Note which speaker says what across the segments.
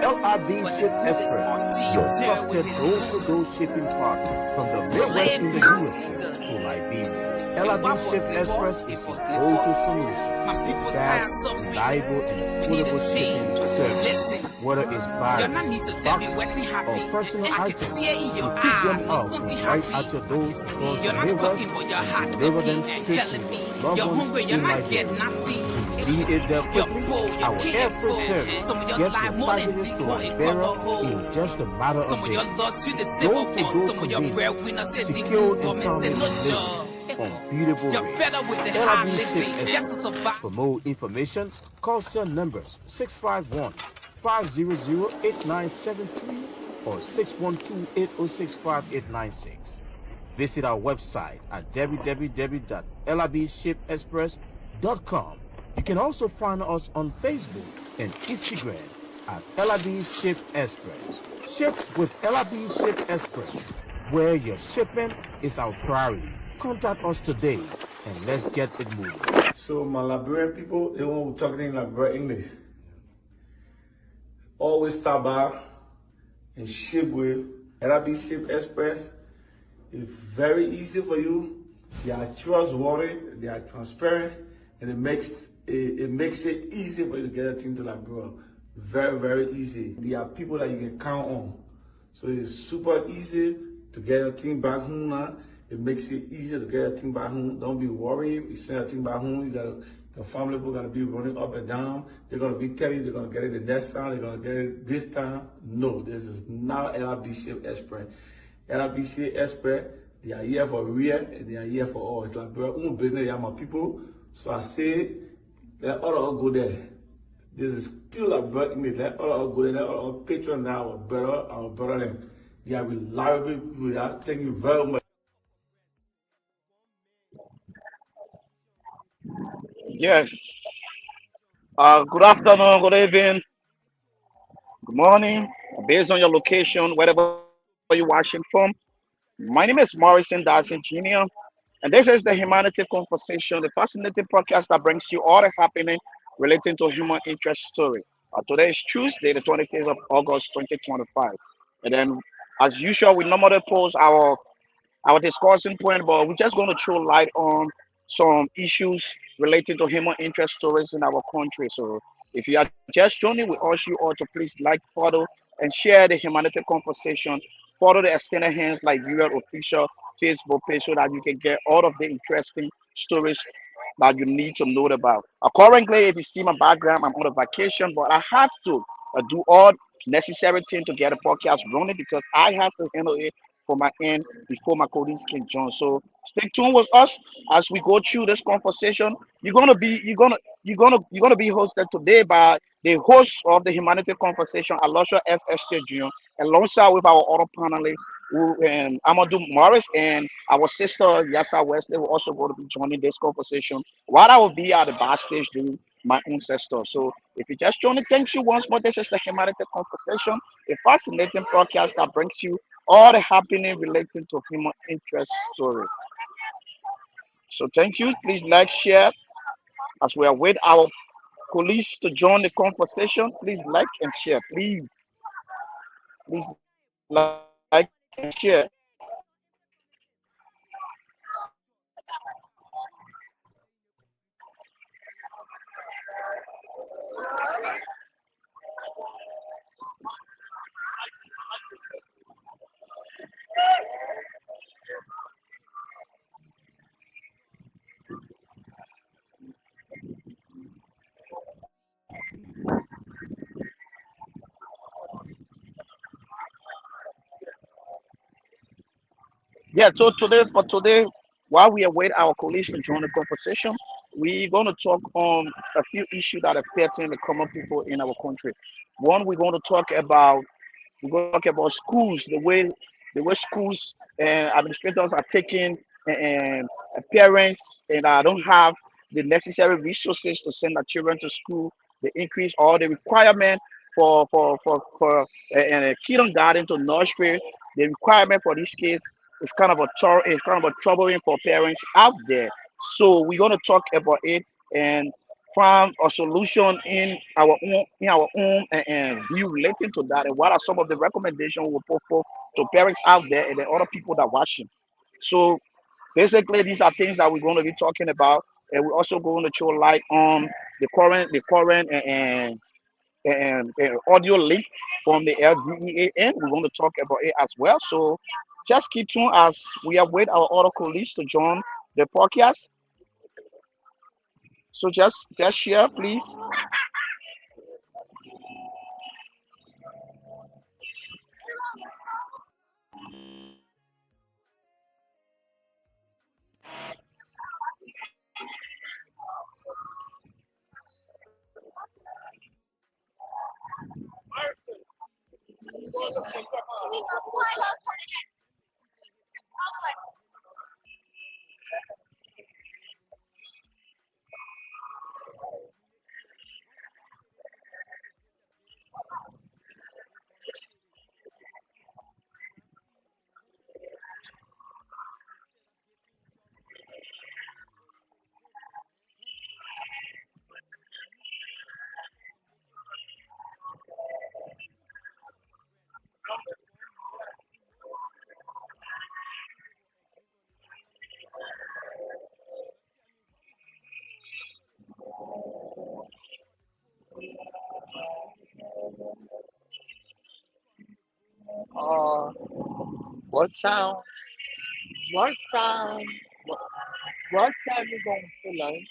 Speaker 1: LRB Ship Express, your trusted door-to-door shipping partner from the Midwest in the USA to Liberia. LRB Ship Express is your go-to solution for fast, reliable, and affordable shipping service. Whether it's by boxes or personal items, we pick them up right at your door across the Midwest and deliver them straight to your loved ones in Liberia. Need it there quickly? Our air freight service gets your packages to Liberia in just a matter of days. Door-to-door convenience, secured and timely delivery on beautiful rates. LRB Ship Express. For more information, call cell numbers 651-500-8973 or 612-806-5896. Visit our website at www.lrbshipexpress.com. You can also find us on Facebook and Instagram at LRB Ship Express. Ship with LRB Ship Express, where your shipment is our priority. Contact us today and let's get it moving.
Speaker 2: So my Liberian people, they won't talk in Liberian English. Always stop by and ship with LRB Ship Express. It's very easy for you. They are trustworthy, they are transparent, and it makes it easy for you to get a thing to Liberia. Very, very easy. There are people that you can count on. So it's super easy to get a thing back home now. It makes it easier to get a thing back home. Don't be worried. You send a thing back home, the family people gotta be running up and down. They're gonna be telling you they're gonna get it the next time, they're gonna get it this time. No, this is not LRB Ship Express. LRB Ship Express, they are here for real and they are here for all. It's like our own business, they are my people. So I say, let all go there. This is pure like English. Let all go there. Let all patrons now, our brother them. They are reliable people. Thank you very much.
Speaker 3: Yes. Good afternoon, good evening, good morning, based on your location, wherever you're watching from. My name is Morrison, Dassin Jr., and this is the Humanity Conversation, the fascinating podcast that brings you all the happening relating to human interest story. Today is Tuesday, the 26th of August, 2025. And then, as usual, we normally post our discussion point, but we're just going to throw light on some issues related to human interest stories in our country. So if you are just joining, we urge you all to please like, follow, and share the Humanity Conversation. Follow the Extended Hands like viewer official Facebook page so that you can get all of the interesting stories that you need to know about. Currently, if you see my background, I'm on a vacation, but I have to do all necessary things to get a podcast running because I have to handle it from my end before my colleagues can join. So stay tuned with us as we go through this conversation. You're gonna be hosted today by the host of the Humanity Conversation, Aloysius S. Jr., alongside with our other panelists, Amadu Morris and our sister Yasa West. They will also going to be joining this conversation while I will be at the backstage doing my own stuff. So if you just joined, thank you once more. This is the Humanity Conversation, a fascinating podcast that brings you all the happening relating to human interest story. So thank you. Please like, share as we await our colleagues to join the conversation. Please like and share. Please like and share. Yeah, so today, while we await our colleagues to join the conversation, we're going to talk on a few issues that are affecting the common people in our country. One, we're going to talk about schools, the way schools and administrators are taking and parents and don't have the necessary resources to send their children to school. They increase all the requirement for kindergarten to nursery. The requirement for these kids is kind of a troubling for parents out there. So we're gonna talk about it and find a solution in our own and view relating to that, and what are some of the recommendations we put forth to parents out there and the other people that watching. So basically, these are things that we're going to be talking about, and we're also going to show light on the current and audio link from the LDEAN. We're going to talk about it as well. So just keep tuned as we await our other colleagues to join the podcast. So just share, please.
Speaker 4: Uh, what time? What time? What, what time you going to lunch?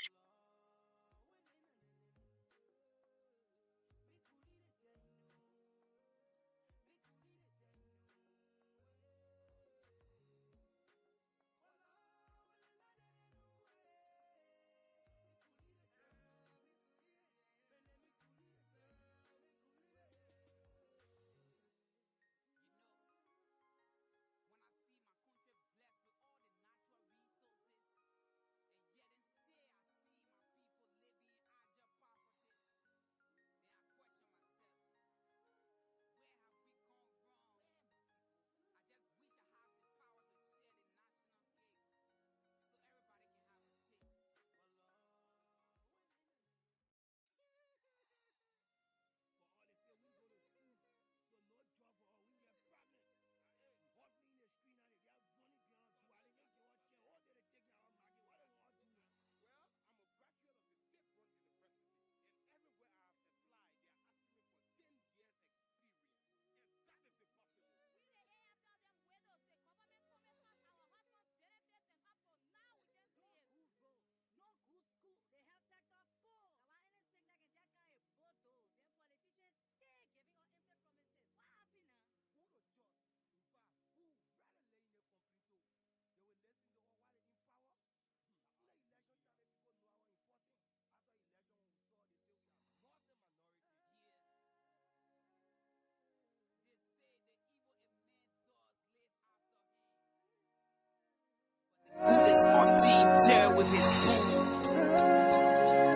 Speaker 5: Who this off team tear with his boom.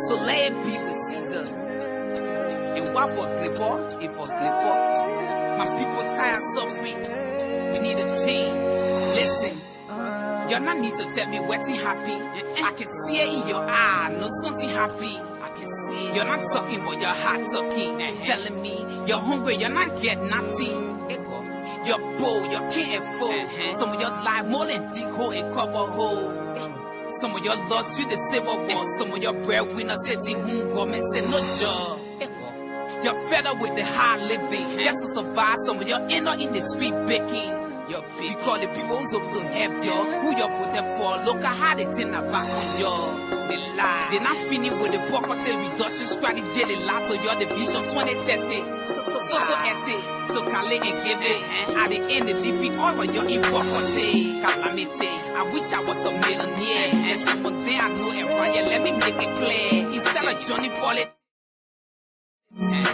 Speaker 5: So let it be with Caesar. And what for Clipper? If for Clipper. My people tired suffering. We need a change. Listen. You're not need to tell me what's happy. I can see it in your eye. No something happy. I can see it. You're not talking but your heart talking. Telling me you're hungry. You're not getting nothing. You're bold, you're can't afford. Some of your life more than dig hole and cover hole. Some of your lost you the say what was. Some of your breadwinners sitting home government say no job. You're fed up with the hard living. Just to survive, some of your inner in the street baking. We call the people who's up to help you. Who you're voted for, look at how they turn their back on you. They lie. They're not finished with the poverty reduction strategy. They lie to your division 2030. So empty. So Kale and give it. At the end, they defeat all of your improperty. Calamity. I wish I was a millionaire. And someone there I know and Ryan, let me make it clear. Instead of Johnny Bullet,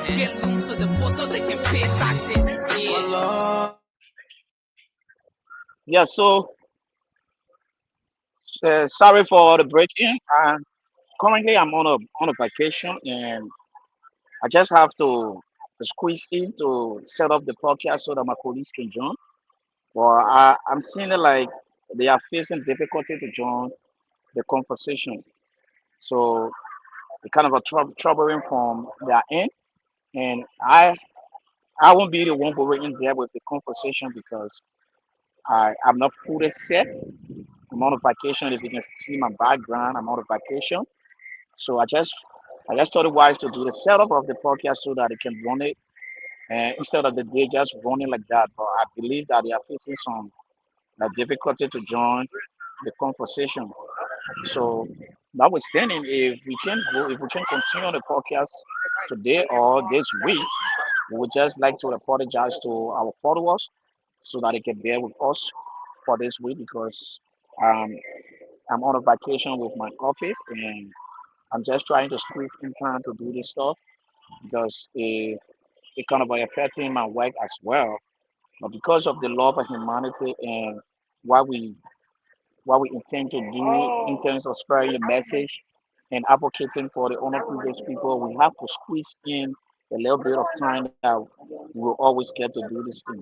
Speaker 5: get loans to the poor so they can pay taxes. Yeah.
Speaker 3: Yeah. So sorry for the break in. Currently, I'm on a vacation, and I just have to squeeze in to set up the podcast so that my colleagues can join. Well, I'm seeing it like they are facing difficulty to join the conversation. So it kind of a troubling from their end, and I won't be the one going in there with the conversation because I'm not fully set. I'm on a vacation. If you can see my background, I'm on a vacation. So I just thought it wise to do the setup of the podcast so that it can run it, and instead of the day just running like that. But I believe that they are facing some like difficulty to join the conversation. So notwithstanding, if we can continue the podcast today or this week, we would just like to apologize to our followers so that they can bear with us for this week because um, I'm on a vacation with my office and I'm just trying to squeeze in time to do this stuff because it kind of like affecting my work as well. But because of the love of humanity and what we what we intend to do in terms of spreading the message and advocating for the underprivileged people, we have to squeeze in a little bit of time that we'll always get to do this thing.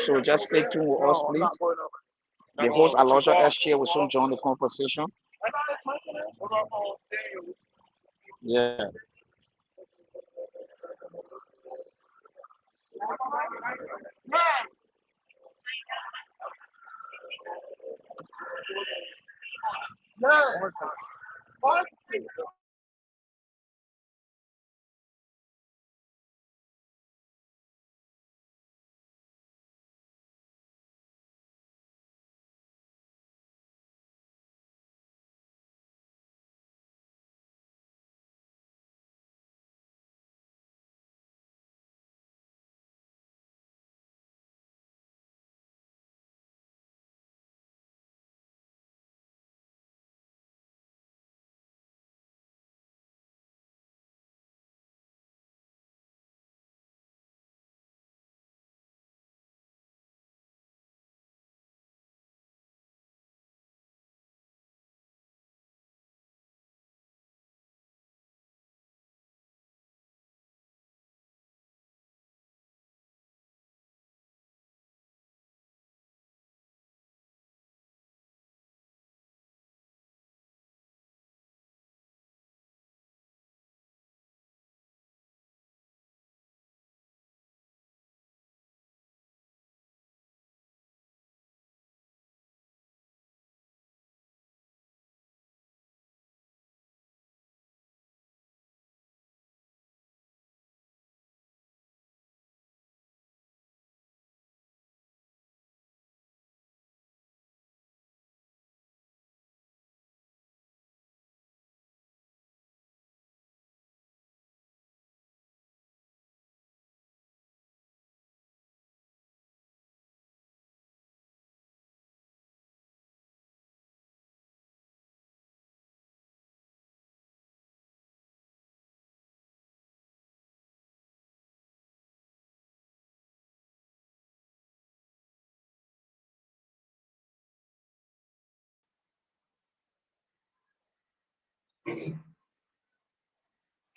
Speaker 3: So just stay tuned with us, please. The host Aloysius SJ will soon join the conversation. Yeah.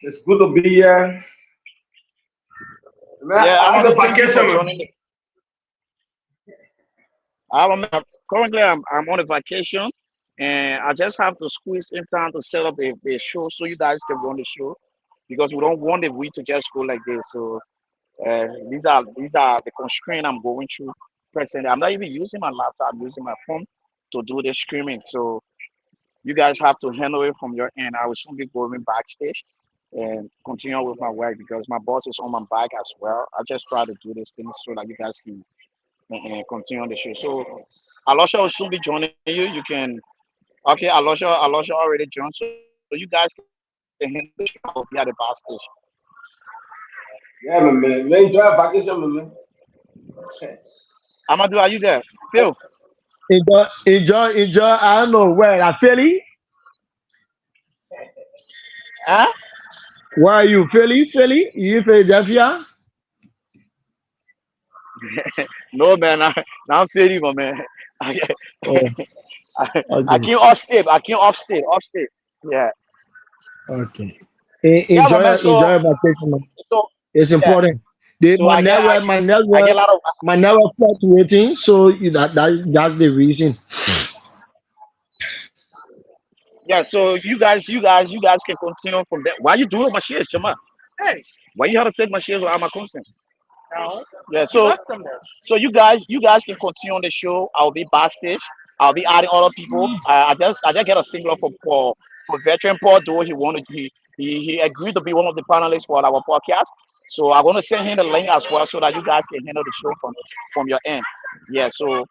Speaker 2: It's good to be here. Man,
Speaker 3: Yeah,
Speaker 2: I had a
Speaker 3: Amadu, thank you for
Speaker 2: vacation.
Speaker 3: joining. Currently, I'm on a vacation, and I just have to squeeze in time to set up the show so you guys can run the show because we don't want the week to just go like this. So these are the constraints I'm going through presently. I'm not even using my laptop. I'm using my phone to do the streaming. So you guys have to handle it from your end. I will soon be going backstage and continue with my work because my boss is on my back as well. I just try to do this thing so that you guys can continue on the show. So Alosha will soon be joining you. You can okay, Alosha already joined. So you guys can handle the show. I will be at the backstage.
Speaker 2: Yeah, man. Man, enjoy a vacation, man.
Speaker 3: Amadu, are you there? Phil,
Speaker 6: Enjoy. I don't know where. I Philly.
Speaker 3: huh?
Speaker 6: Where are you, Philly? Philly? You in Philadelphia?
Speaker 3: No man, I'm feeling my man. I,
Speaker 6: Oh,
Speaker 3: I
Speaker 6: okay,
Speaker 3: came upstate. I came upstate. Yeah,
Speaker 6: okay.
Speaker 3: yeah, my man.
Speaker 6: Enjoy your vacation, man.
Speaker 3: So
Speaker 6: It's
Speaker 3: yeah.
Speaker 6: important.
Speaker 3: So I get a lot of
Speaker 6: My network fluctuating. So that's the reason.
Speaker 3: Yeah, so you guys can continue from there. Why you doing my shares, Chama?
Speaker 4: Hey,
Speaker 3: Why you have to take my shares without my consent?
Speaker 4: no,
Speaker 3: Yeah,
Speaker 4: you
Speaker 3: so
Speaker 4: left them there.
Speaker 3: so you guys can continue on the show. I'll be backstage. I'll be adding other people. I just get a single for veteran Paul though he agreed to be one of the panelists for our podcast. So I'm gonna send him the link as well so that you guys can handle the show from your end. Yeah. So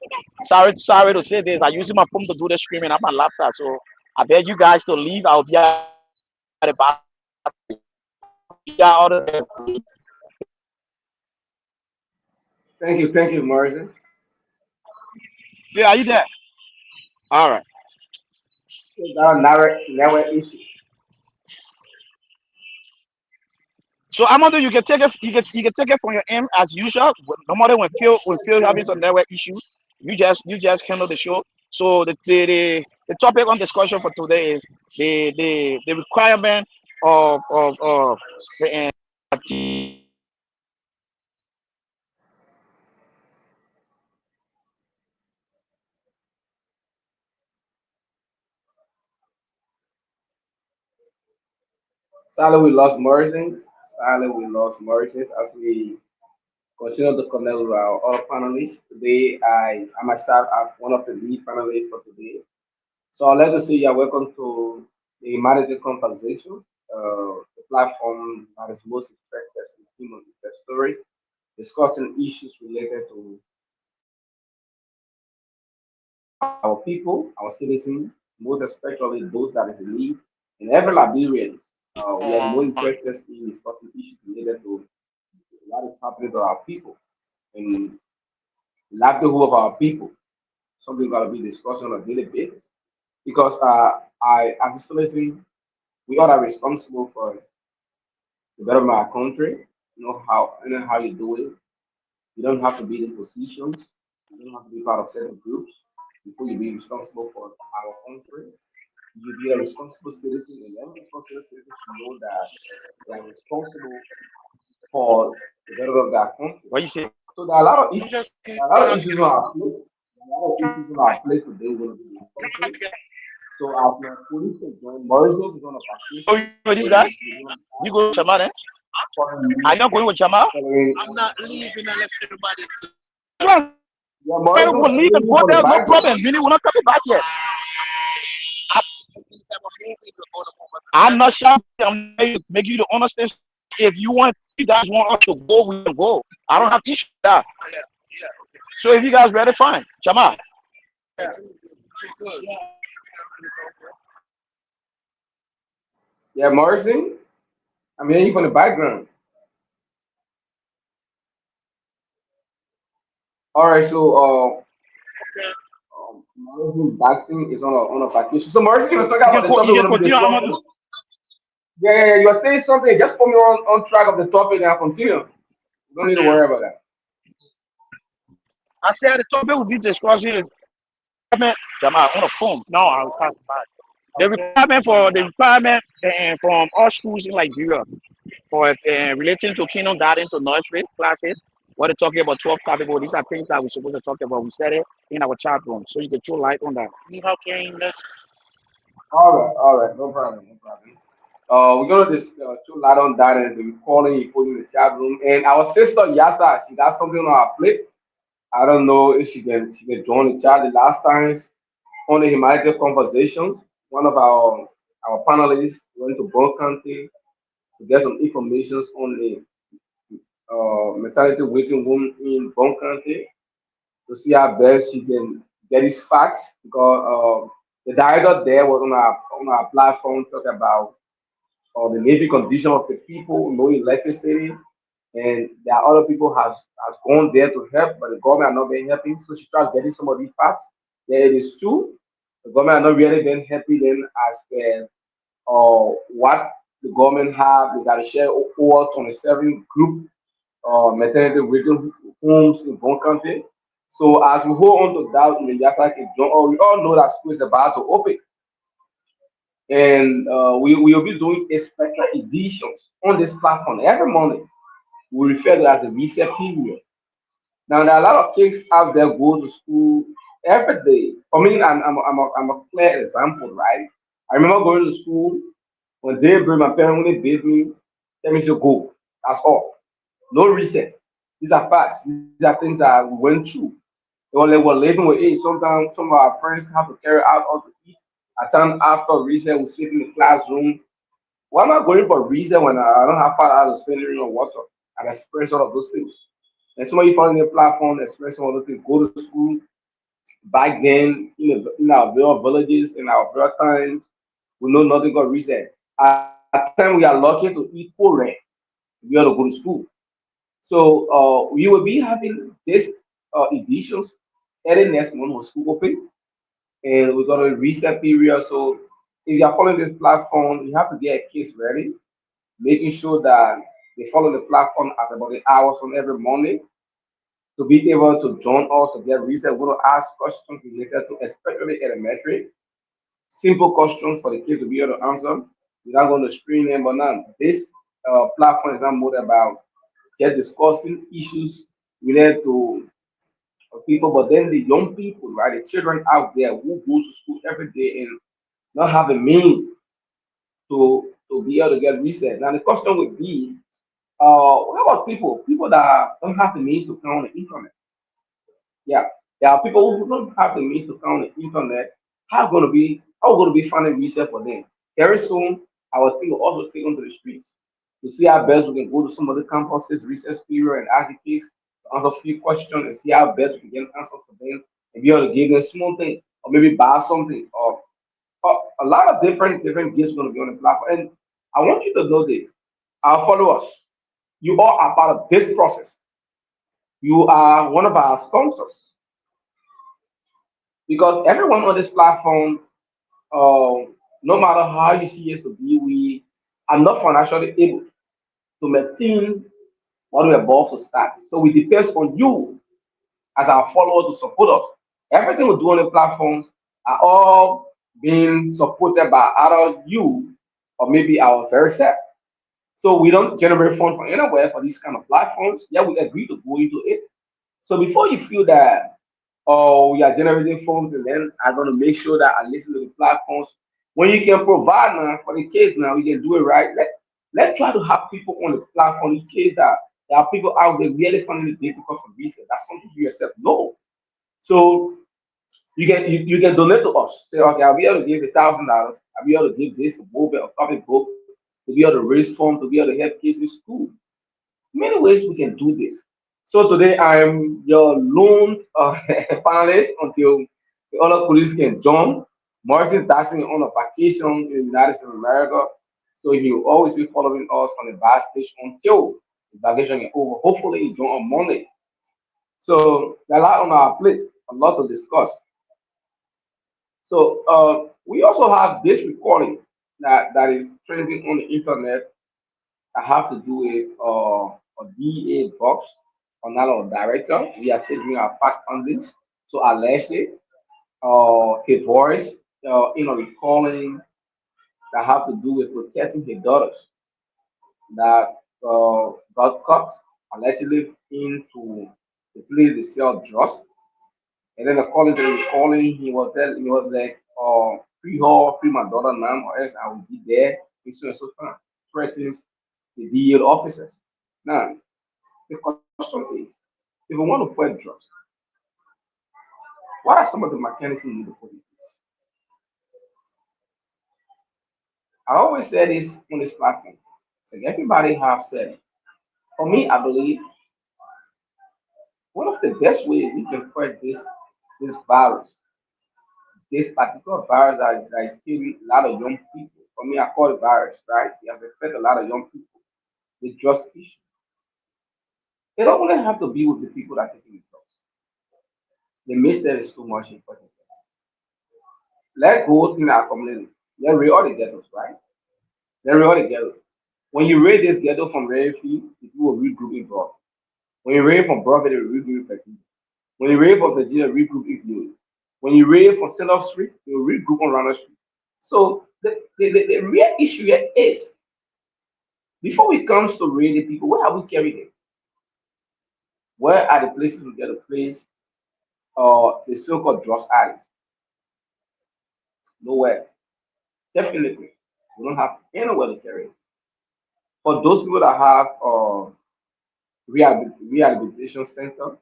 Speaker 3: sorry to say this. I'm using my phone to do the streaming at my laptop. So I beg you guys to leave. I'll be at the back.
Speaker 6: Thank you, Morrison.
Speaker 3: Yeah, are you there? All right.
Speaker 6: So that never issue.
Speaker 3: So Amadu, you can take it from your end as usual. No matter when Phil having some network issues, you just handle the show. So the topic on discussion for today is the requirement of the
Speaker 6: Sadly, we lost Morrison. Sadly, we lost Morrison as we continue to connect with our other panelists. Today, I myself am one of the lead panelists for today. So I'd like to say you're welcome to the Humanity Conversations, the platform that is most interested in human interest stories, discussing issues related to our people, our citizens, most especially those that is in need, and every Liberians. We are more interested in discussing issues related to what is happening to our people and livelihood of our people. Something got to be discussed on a daily basis because as a citizen, we all are responsible for the betterment of our country. You know how you do it. You don't have to be in positions. You don't have to be part of certain groups before you be responsible for our country. You be a responsible citizen, and every responsible citizen should know that they are responsible for the betterment of their country.
Speaker 3: what you say?
Speaker 6: So there are a lot of
Speaker 4: You
Speaker 6: issues.
Speaker 4: just
Speaker 6: There are a lot of issues on our plate. There are a lot of issues on our plate today. We're going to be discussing. So as my colleague said, John Morrison is on a
Speaker 3: Oh,
Speaker 6: vacation.
Speaker 3: you know this guy?
Speaker 6: He's going to
Speaker 3: You go with Chama then? Are
Speaker 6: following
Speaker 3: you not going with Chama?
Speaker 6: following.
Speaker 4: I'm not leaving unless everybody.
Speaker 3: Yeah,
Speaker 6: Yeah,
Speaker 3: we
Speaker 6: Morrison
Speaker 3: will
Speaker 6: is
Speaker 3: leave and
Speaker 6: leaving
Speaker 3: go
Speaker 6: for the
Speaker 3: there. No
Speaker 6: background.
Speaker 3: problem. Really, we're not coming back yet. I, I'm not sure. I'm make you to understand. If you guys want us to go, we can go. I don't have issue with that. So if you guys ready, fine. Chama.
Speaker 6: Yeah, Morrison. I'm hearing you from the background. All right, so Morrison Dassin is on a vacation. So Morrison, you were talking about the topic
Speaker 3: You
Speaker 6: we're
Speaker 3: can
Speaker 6: going to be
Speaker 3: continue, Amadu.
Speaker 6: discussing. Yeah. You were saying something. Just put me on track of the topic and I'll continue. You don't need to worry about that.
Speaker 3: I said the topic will be discussing is requirement. Chama on the phone. No, I was talking about the requirement from all schools in Nigeria for relating to kindergarten to nursery classes. What they're talking about 12 categories. These are things that we're supposed to talk about. We said it in our chat room, so you can throw light on that.
Speaker 4: Need help carrying this?
Speaker 6: All right, no problem, no problem. We're gonna just throw light on that and be calling you, put you in the chat room. And our sister Yasa, she got something on her plate. I don't know if she can join the chat the last times on the humanitarian conversations. One of our panelists went to Bronx County to get some information on the maternity waiting room in Bronx County to see how best she can get these facts because the director there was on our platform talking about the living condition of the people, no electricity, and there are other people has gone there to help, but the government are not being helping. So she tried getting some of these facts. Yeah, it is true. The government are not really being happy then as per what the government have. They got to share over 27 group maternity waiting homes in one country. So as we hold on to that, in the Yasaki, we all know that school is about to open. And we will be doing a special editions on this platform every morning. We refer to it as the reset period. Now, there are a lot of kids out there go to school every day. For me, I'm a clear example, right? I remember going to school when they bring my parents when they bathe me, tell me to go. That's all. No reason. These are facts. These are things that we went through. When they were living with age, sometimes some of our friends have to carry out or to eat. At time after reason, we sit in the classroom. Why am I going for reason when I don't have father to spend it on water and experience all of those things? And some of you following the platform, experience all those things, go to school. Back then, in our real villages, in our real times, we know nothing got reason. At time we are lucky to eat full rent. We have to go to school. So we will be having this editions early next month when school open, and we got a reset period. So if you are following this platform, you have to get kids ready, making sure that they follow the platform at about the hours from every morning to be able to join us to get reset. We're going to ask questions related to especially elementary, simple questions for the kids to be able to answer. We're not going to screen them, but now this platform is not more about just discussing issues related to people, but then the young people, right, the children out there who go to school every day and not have the means to be able to get reset. Now the question would be, how about people that don't have the means to come on the internet? Yeah, there are people who don't have the means to come on the internet. How going to be finding research for them? Very soon, our team will also take onto the streets to see how best we can go to some of the campuses, research period, and advocates to answer a few questions and see how best we can get answers for them and be able to give them small thing or maybe buy something or a lot of different gifts going to be on the platform. And I want you to know this, our followers, you all are part of this process. You are one of our sponsors because everyone on this platform, no matter how you see us to be, we are not financially able to maintain what we are about to start. So we depend on you as our followers to support us. Everything we do on the platforms are all being supported by either you or maybe our very self. So we don't generate funds from anywhere for these kind of platforms. Yeah, we agree to go into it. So before you feel that, oh, we are generating funds and then I'm going to make sure that I listen to the platforms. When you can provide now for the case now, you can do it right. Let's try to have people on the platform in case that there are people out there really finding it difficult for research. That's something you yourself know. So you can donate to us. Say, okay, I'll be able to give $1,000. I'll be able to give this to mobile or public book to be able to raise funds to be able to help kids in school. Many ways we can do this. So today I'm your lone panelist until the other police can join. Morrison Dassin on a vacation in the United States of America. So he'll always be following us on the bus station until the vacation is over. Hopefully he join on Monday. So there are a lot on our plate, a lot to discuss. So we also have this recording that is trending on the internet. I have to do a DA box on our director. We are still doing our fact findings. So allegedly, his voice, recalling that have to do with protecting his daughters that got caught allegedly into the place they sell drugs. And then according to the recalling, he was like, free her, free my daughter now, or else I will be there. It's so and so time. Threatens the DA officers. Now, the question is, if we want to fight drugs, what are some of the mechanisms we need to put in place? I always say this on this platform. Like everybody have said it. For me, I believe one of the best ways we can fight this virus, this particular virus that is killing a lot of young people. For me, I call it virus, right? It has affected a lot of young people. The drugs issue. It don't only have to be with the people that are taking the drugs. The mistake is too much important. Let go in our community. Let read all the ghettos, right? Let read all the ghettos. When you read this ghetto from Redfield, it will regroup in Broad. When you read from Broad, it will regroup in Virginia. When you read from Virginia, regroup in Philly. When you read from Center Street, it will regroup on Ronald Street. So the real issue here is before it comes to reading people, where are we carrying them? Where are the places we get a place the so-called drugs addicts? Nowhere. Definitely, we don't have anywhere to carry it. For those people that have rehabilitation center,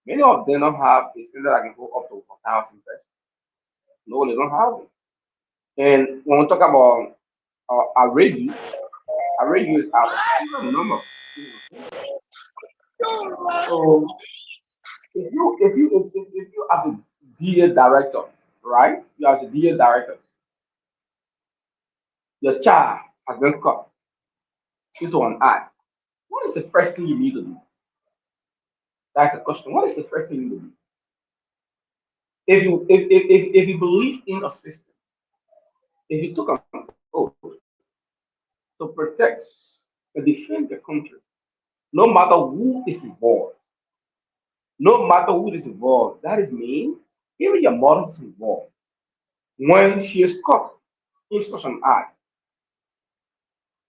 Speaker 6: many of them don't have a center that can go up to 1,000 persons. No, they don't have it. And when we talk about our radius is our single number. So if you as a DA director, right? You as a DA director, your child has been caught into an act. What is the first thing you need to do? That's a question. What is the first thing you need to do? If you believe in a system, if you took an oath to protect and defend the country, no matter who is involved, no matter who is involved, that is me, even your mother is involved. When she is caught in such an act,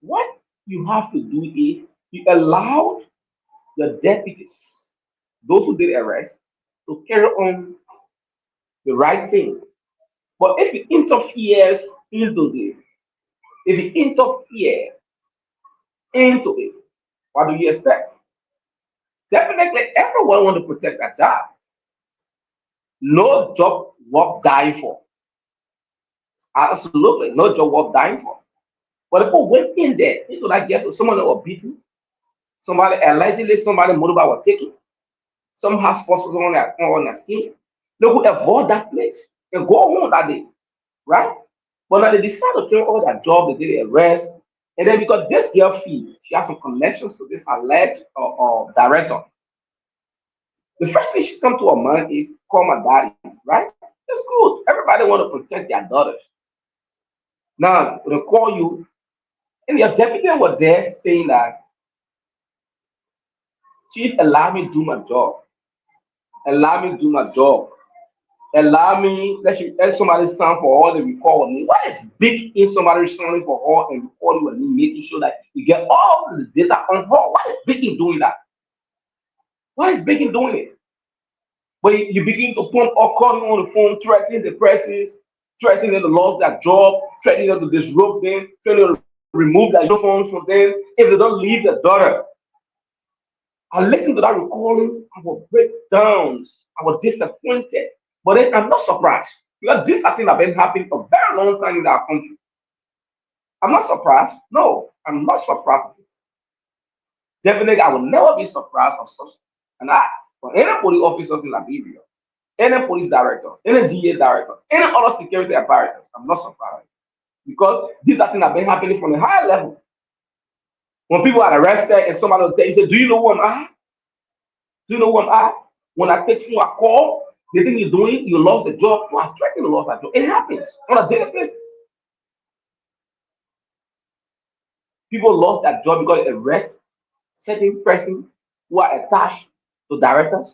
Speaker 6: what you have to do is you allow the deputies, those who did arrest, to carry on the right thing. But if it interferes into it, if it interferes into it, what do you expect? Definitely, everyone want to protect that job. No job worth dying for. Absolutely, no job worth dying for. But if we went in there into that ghetto, someone that was beaten, somebody allegedly somebody motorbike was taken, some hospitals on their skins, they could avoid that place and go home that day, right? But now they decide to carry all that job, they did the arrest, and then because this girl fee, she has some connections to this alleged director. The first thing she come to her mind is call my daddy, right? That's good. Everybody want to protect their daughters. Now they call you, and your deputy was there saying that, Chief, allow me to do my job. Allow me to do my job. Allow me, let somebody sign for all the record on me. What is big in somebody signing for all and recording with me, making sure that you get all the data on her? What is big in doing that? What is big in doing it? But you begin to pump or calling on the phone, threatening the presses, threatening them to lose their job, threatening them to disrupt them, threatening them to remove their uniforms from them if they don't leave their daughter. I listened to that recording, I was breakdowns, I was disappointed. But then I'm not surprised because this thing have been happening for a very long time in our country. I'm not surprised. No, I'm not surprised. Definitely, I will never be surprised or such an act for any police officers in Liberia, any police director, any DA director, any other security apparatus. I'm not surprised because these are things have been happening from a higher level. When people are arrested and somebody will tell you, say, do you know who am I? Do you know who am I? When I take you a call, the thing you're doing, you lost the job, you are threatening to lose that job. It happens on a daily basis. People lost that job because they arrest certain persons who are attached to directors,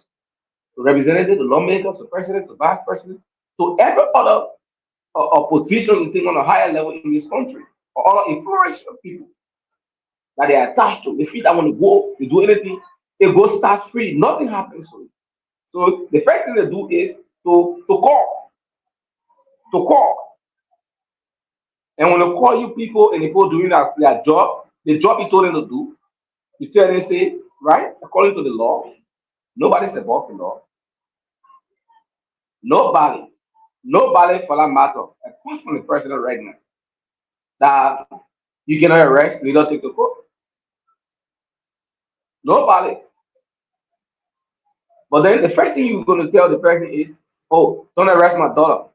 Speaker 6: to representatives, to lawmakers, to presidents, to vice presidents, to every other position you think on a higher level in this country, or other influential people that they are attached to. They feel that when they go, they do anything, they go starts free. Nothing happens to it. So the first thing they do is to call. And when they call you people and they go doing their job, the job you told them to do, you tell them, say, right, according to the law, nobody's above the law. Nobody, nobody for that matter, apart from the president right now, that you cannot arrest, you don't take the court. Nobody. But then the first thing you're going to tell the person is, oh, don't arrest my daughter.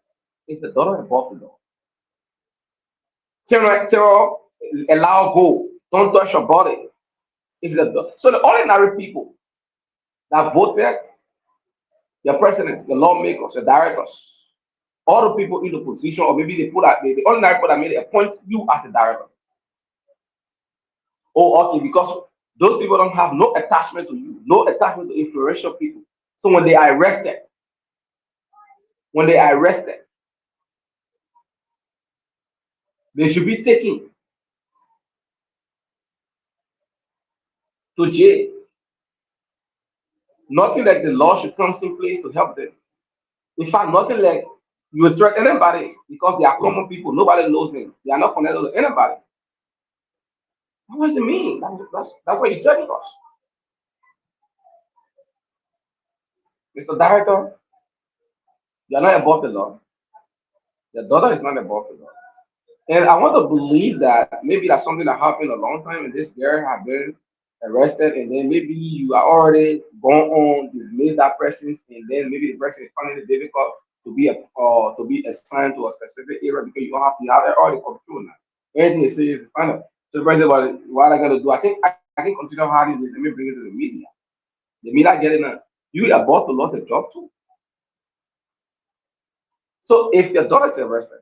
Speaker 6: It's the daughter above the law. Tell allow go. Don't touch your body. It's the so the ordinary people that voted, the presidents, the lawmakers, the directors, all the people in the position, or maybe they put out the ordinary people that made it appoint you as a director. Oh, okay, because those people don't have no attachment to you, no attachment to influential people. So when they are arrested, they should be taken to jail. Nothing like the law should come in place to help them. In fact, nothing like You will threaten anybody because they are common people. Nobody knows them. They are not connected to anybody. What does it mean? That's what you're telling us. Mr. Director, you are not above the law. Your daughter is not above the law. And I want to believe that maybe that's something that happened a long time and this girl have been arrested and then maybe you are already gone on, dismiss that person and then maybe the person is finding it difficult to be assigned to a specific area because you have it already control now. Anything they say is final. So the person was what I gotta do. I can consider how this let me bring it to the media. The media getting you about to lose a job too. So if your daughter is arrested,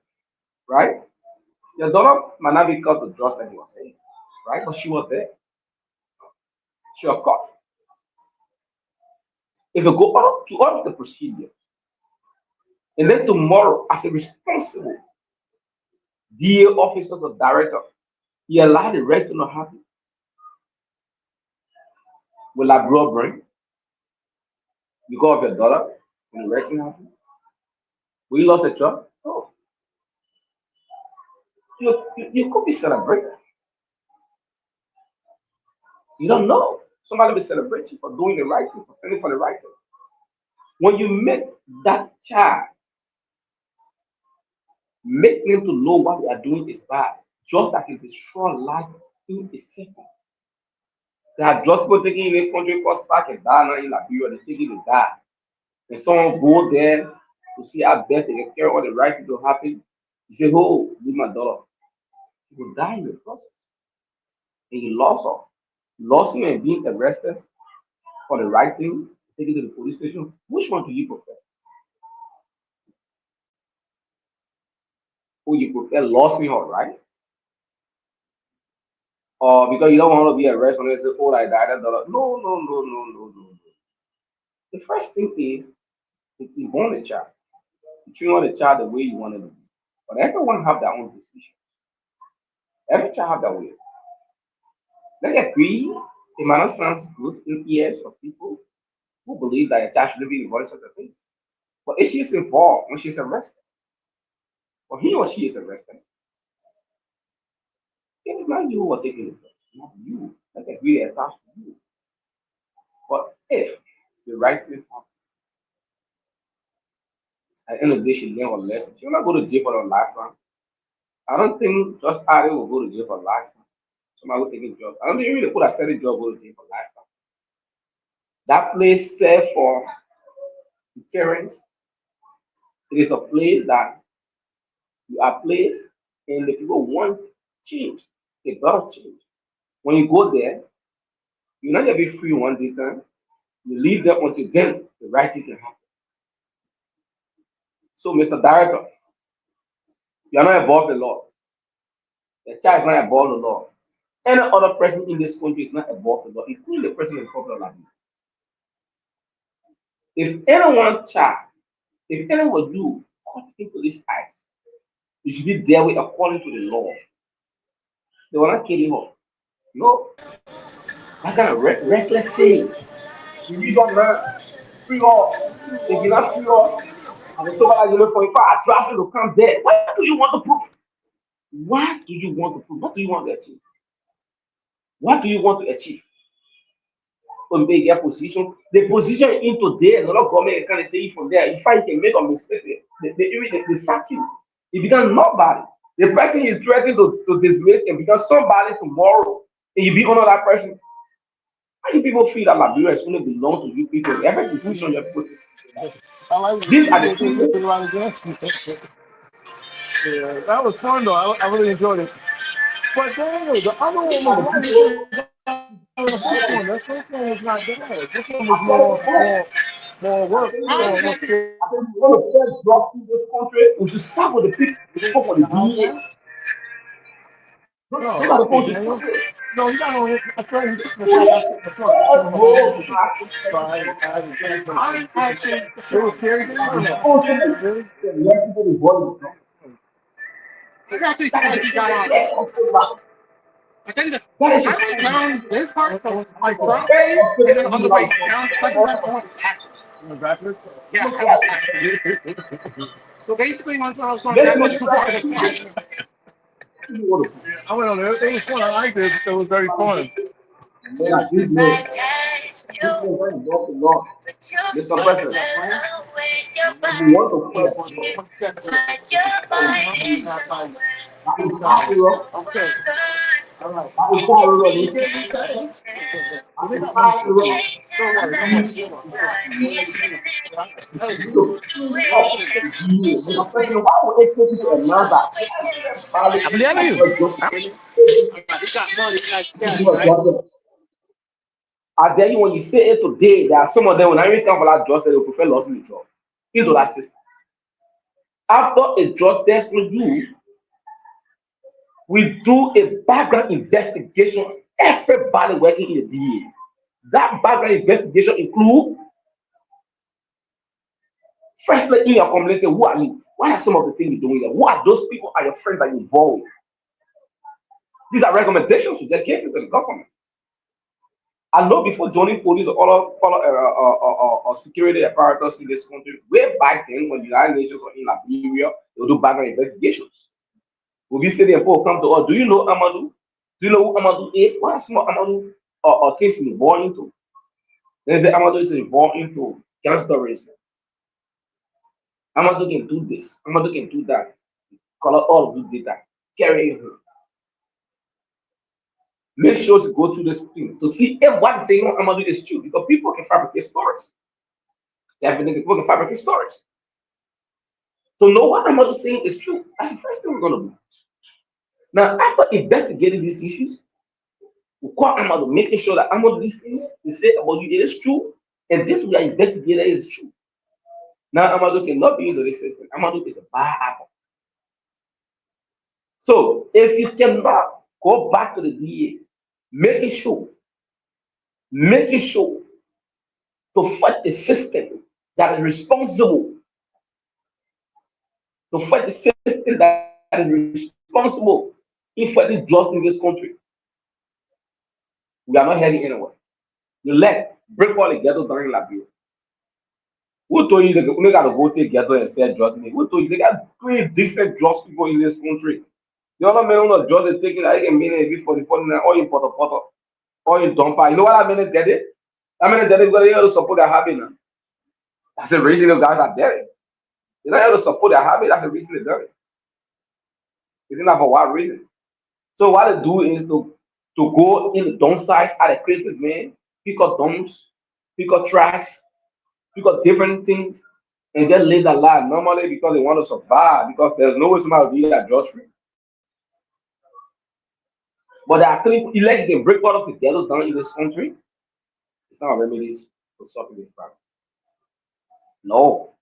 Speaker 6: right? Your daughter might not be caught to just like you were saying, right? But she was there. She was caught. If you go out to all of the procedure, and then tomorrow, as a responsible DA officer or director, he allowed the right to not happen, will that blow brain because of your daughter when the right thing happen? Will you lost a job? Oh, you could be celebrated. You don't know. Somebody will celebrate you for doing the right thing, for standing for the right thing. When you make that child, make them to know what they are doing is bad, just like it destroy life in a second. They have just been taking in a country called Spark and Ghana in Liberia, they're taking the die. And someone go there to see how best they can carry all the right thing to happen. You say, oh, leave my daughter. She will die in the process. And you lost her. Lost you and being arrested for the right thing, taken to the police station. Which one do you prefer? Or you prefer losing her, right? Or because you don't want to be arrested when they say, oh, I died, I daughter. No, no, no, no, no, no. The first thing is if you want a child, you treat on the child the way you want it to be. But everyone have their own decision. Every child have their way. Let us agree, it might not sound good in ears of people who believe that a child should be involved in such a thing. But if she's involved when she's arrested, or he or she is arrested, it's not you who are taking it, not you. Let us agree attached to you. But if the right things happen, at the end of the day, she learn her lesson. She will not go to jail for her lifetime. I don't think just Ari will go to jail for lifetime. Somebody will take a job. I don't think even the people that study job go to jail for lifetime. That place serve for deterrence. It is a place that you are placed and the people want change. They got change. When you go there, you're not gonna be free one day time. You leave them until then the right thing can happen. So, Mr. Director, you are not above the law. The child is not above the law. Any other person in this country is not above the law, including the person in popular life. If anyone child, if anyone do cut into these eyes, you should be there with according to the law. They were not kidding her. No, that kind of reckless saying. You use on her, free off. If you're not free off, and the somebody you look for, if I draft you to come dead, what do you want to prove? What do you want to prove? What do you want to achieve? What do you want to achieve? To make their position, the position into there, the government can take you from there. If I can make a mistake, they sack you. It becomes nobody. The person you threaten to dismiss him becomes somebody tomorrow, and you be under that person. How do people feel that Liberia is only belong to you people? Every decision you put.
Speaker 7: I like
Speaker 6: These are the
Speaker 7: it.
Speaker 6: people.
Speaker 7: Yeah, that was fun though. I really enjoyed it. But then the other one
Speaker 6: These
Speaker 7: was
Speaker 6: are the
Speaker 7: one of the
Speaker 6: people.
Speaker 7: things that the first one. The first one was not bad. This one was
Speaker 6: I tell you what.
Speaker 7: more
Speaker 6: I
Speaker 7: work,
Speaker 6: tell you what.
Speaker 7: more scary.
Speaker 6: I think we want to first drop in this country. We should start with the people for the
Speaker 7: The
Speaker 6: DA.
Speaker 7: iPad?
Speaker 6: Those
Speaker 7: No,
Speaker 6: are the
Speaker 7: hey
Speaker 6: folks to
Speaker 7: Daniel.
Speaker 6: start with.
Speaker 7: No, you got on it. I tried to sit in the
Speaker 6: Who
Speaker 7: front. I
Speaker 6: let
Speaker 7: sit in the front. I turned my whole
Speaker 6: go
Speaker 7: music.
Speaker 6: back to
Speaker 7: So I actually, it was scary. I don't know.
Speaker 6: responsible
Speaker 7: Really?
Speaker 6: and let people be voting.
Speaker 7: It actually
Speaker 6: That
Speaker 7: seemed
Speaker 6: is
Speaker 7: like
Speaker 6: the
Speaker 7: he
Speaker 6: thing
Speaker 7: got
Speaker 6: that
Speaker 7: out.
Speaker 6: let people back.
Speaker 7: I think this.
Speaker 6: That is the
Speaker 7: I went
Speaker 6: thing.
Speaker 7: down this part, like
Speaker 6: The
Speaker 7: front
Speaker 6: best
Speaker 7: way,
Speaker 6: of
Speaker 7: and then
Speaker 6: people
Speaker 7: on
Speaker 6: who
Speaker 7: the
Speaker 6: love
Speaker 7: way down the second time, I went backwards. You went backwards? Yeah,
Speaker 6: look
Speaker 7: I went
Speaker 6: like
Speaker 7: backwards. So basically, once I was going
Speaker 6: Listen
Speaker 7: back
Speaker 6: to
Speaker 7: to
Speaker 6: this.
Speaker 7: two part of time. I went on there. It was fun. I liked it. It was very fun.
Speaker 6: Man, this man going to walk the Lord. Mr. President, if you want to quit, that is popular.
Speaker 7: Okay. All right.
Speaker 6: That is popular.
Speaker 7: You
Speaker 6: That
Speaker 7: can't be saying.
Speaker 6: is popular.
Speaker 7: Don't worry. Don't
Speaker 6: You
Speaker 7: worry.
Speaker 6: need to clean up the deal. Mr. President, why would it take you to announce that everybody
Speaker 3: I'm hearing
Speaker 6: has
Speaker 3: you.
Speaker 6: got just
Speaker 7: You got money like
Speaker 6: to
Speaker 7: cash,
Speaker 6: do a
Speaker 7: right?
Speaker 6: judgment? I tell you, when you say it today, there are some of them, when I even come for that drug test, they will prefer losing the job into that system. After a drug test we do a background investigation on everybody working in the DA. That background investigation includes, firstly, in your community, who are you? What are some of the things you're doing there? Who are those people are your friends that you're involved with? These are recommendations to get to the government. I know before joining police or security apparatus in this country, way back then when the United Nations were in Liberia, they would do background investigations. We'll be sitting and people come to us, do you know Amadu? Do you know who Amadu is? What are some of Amadu or things involved into? There's the Amadu is involved into gangsterism. Amadu can do this, Amadu can do that. Color all do data. Carry him. Make sure to go through this thing to see if what is saying on Amadu is true because people can fabricate stories. Definitely people can fabricate stories. To know what Amadu is saying is true, that's the first thing we're gonna do. Now, after investigating these issues, we call Amadu, making sure that Amadu these things we say about you it is true, and this we are investigating is true. Now Amadu cannot be in the system. Amadu is the bad apple. So if you cannot go back to the DA, making sure to fight the system that is responsible, to fight the system that is responsible in fighting drugs in this country, we are not heading anywhere. You let break all the ghetto during Liberia. Who told you they got to go take ghetto and sell drugs? Who told you they got three decent drugs people in this country? The other men who are drugs are taking like a minute before the 49 or in Porto or in Dompa. You know what I mean? Did it? I mean, did it because they have to support their habit now. That's the reason the guys are dead. They don't have to support their habit. That's the reason they're dead. It's not for what reason. So what they do is to go in the dump sites at the places, man, pick up dumps, pick up trash, pick up different things, and just live that life normally because they want to survive, because there's no way somebody will be that just free. But there are three elect can break out of the ghettos down in this country. It's not remedies to solve this problem. No,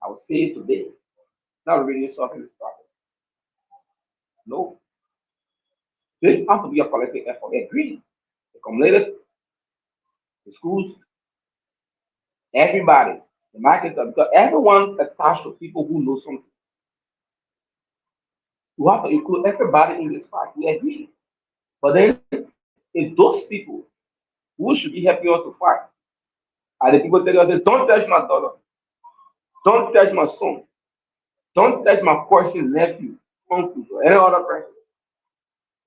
Speaker 6: I will say it today. It's not remedies solving this problem. No. This has to be a collective effort. Agree. The community, the schools, everybody, the market, because everyone attached to people who know something. You have to include everybody in this fight. We agree. But then, if those people who should be helping us to fight are the people telling us, don't touch my daughter, don't touch my son, don't touch my cousin, nephew, uncle, or any other person.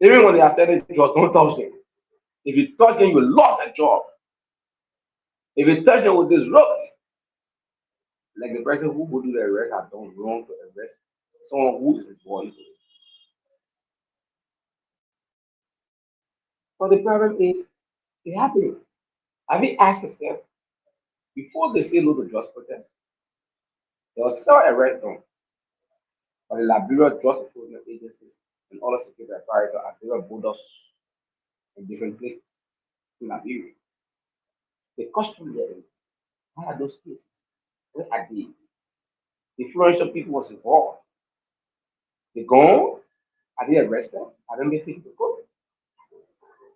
Speaker 6: Even when they are selling drugs, don't touch them. If you touch them, you lost a job. If you touch them with this rope, like the person who would do the arrest has done wrong to arrest someone who is involved into it. But the problem is, it happening. Have you asked yourself, before they say no to drugs protest, there was still arrest done by the Liberia Drug Enforcement Agencies and other security apparatus at different borders in different places in Liberia. The custom there is, where are those places? Where are they? The influential people was involved. They gone? Are they arrested? Are they taken to court?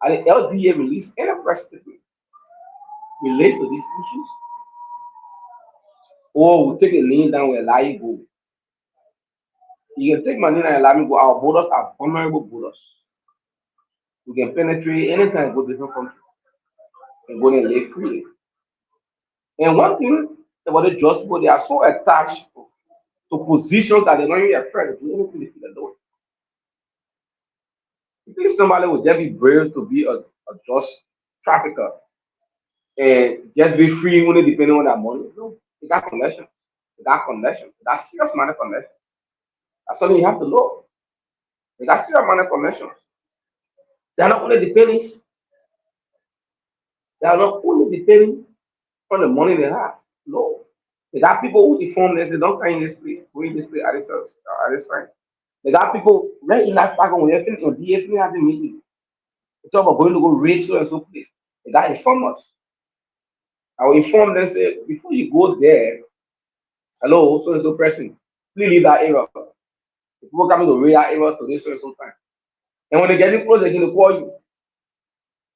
Speaker 6: Are the LDA released any press statement related to these issues? Or we'll take a name down and allow you go. You can take my name and allow me go. Our borders are vulnerable borders. We can penetrate anytime, go to different countries and go there and live freely. And one thing about the just people, they are so attached to positions that they're not even afraid to do anything they feel they're doing. You think somebody would just be brave to be a just trafficker and just be free only depending on that money? No, they got connection. They got connection. They got serious money connection. That's something you have to know. They got serious money connections. They're not only depending, they are not only depending on the money they have. No. They got people who inform them, say, don't come in this place, go in this place at this time. They got people right in that circle when they're on DFP has a meeting. It's about going to go raise so and so place. They got informers. I will inform them, say, before you go there, hello, so and so person, please leave that area. The people coming to raise that area to this so and so time. And when they get close, they're going to call you.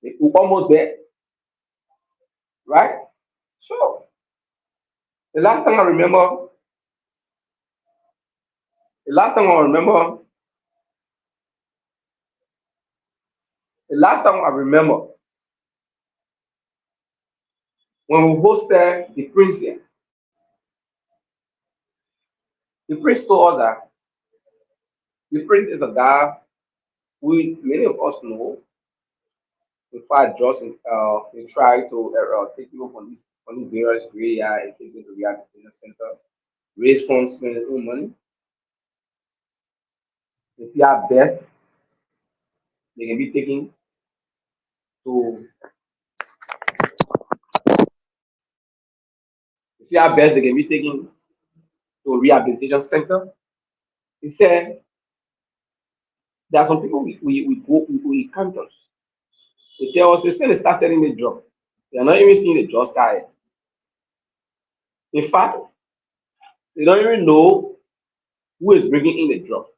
Speaker 6: They almost there, right? So the last time I remember, the last time I remember, the last time I remember when we hosted the prince here, the prince told us that the prince is a guy we many of us know. In fact, just they try to take you on these various area and take you to the business center, raise funds, spend their own money. If you are best, they can be taken to if you are best, they can be taken to a rehabilitation center. He said there are some people we go we encounters. They tell us they say they start selling the drugs. They are not even seeing the drugs guy. In fact, they don't even know who is bringing in the drugs.